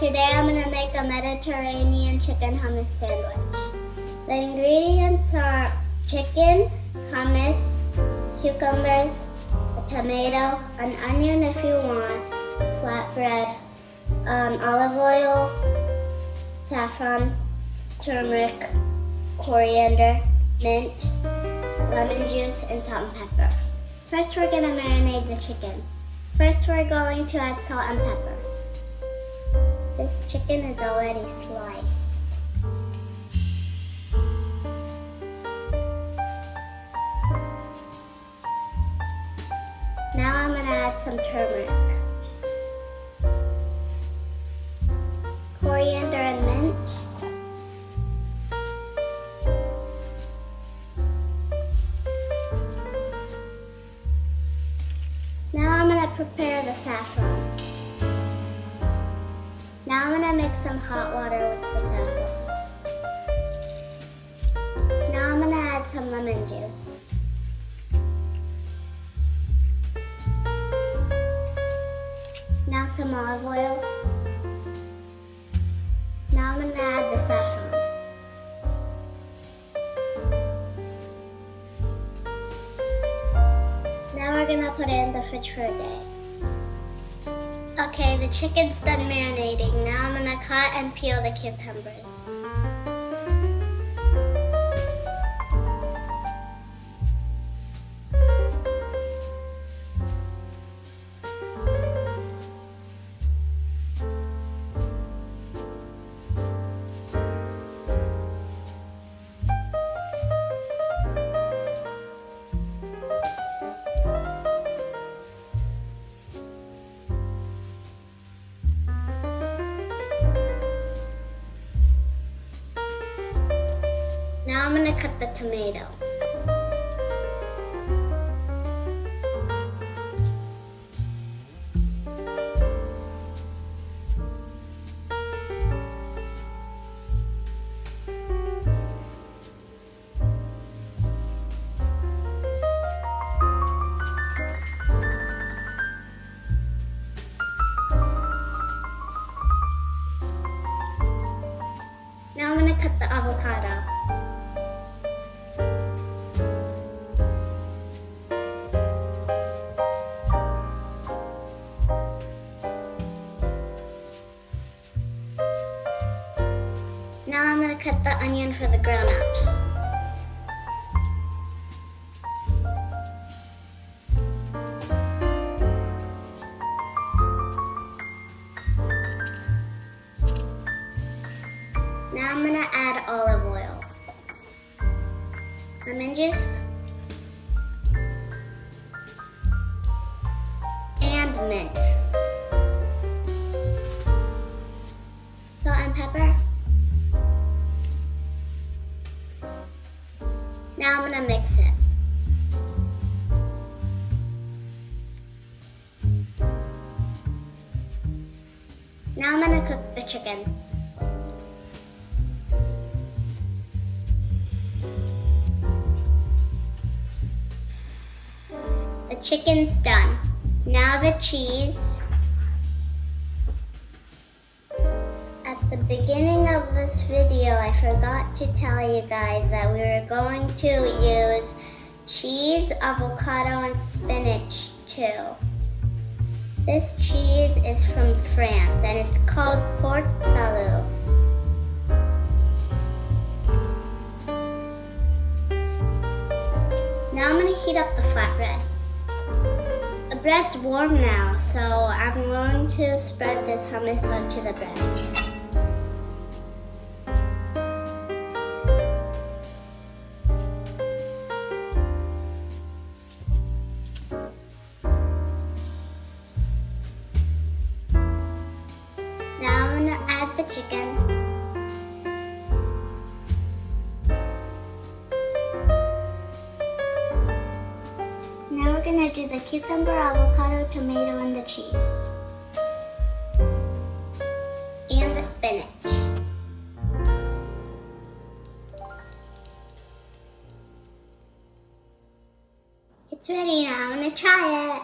today I'm going to make a Mediterranean chicken hummus sandwich. The ingredients are chicken, hummus, cucumbers, a tomato, an onion if you want, flatbread, olive oil, saffron, turmeric, coriander, mint, lemon juice, and salt and pepper. First we're going to marinate the chicken. First we're going to add salt and pepper. This chicken is already sliced. Now I'm going to add some turmeric, coriander and mint, now I'm going to prepare the saffron. Now I'm going to mix some hot water with the saffron. Now I'm going to add some lemon juice. Now some olive oil. Now I'm going to add the saffron. Now we're going to put it in the fridge for a day. Okay, the chicken's done marinating. Now I'm going to cut and peel the cucumbers. Now I'm going to cut the tomato. Now I'm going to cut the avocado. Now I'm going to cut the onion for the grown-ups. Now I'm going to add olive oil, lemon juice, and mint, salt and pepper. Now I'm going to mix it. Now I'm going to cook the chicken. The chicken's done. Now the cheese. At the beginning of this video, I forgot to tell you guys that we were going to use cheese, avocado, and spinach too. This cheese is from France and it's called Port Salut. Now I'm going to heat up the flatbread. The bread's warm now, so I'm going to spread this hummus onto the bread. Now I'm going to add the chicken. Now we're going to do the cucumber, avocado, tomato, and the cheese. And the spinach. It's ready now. I'm going to try it.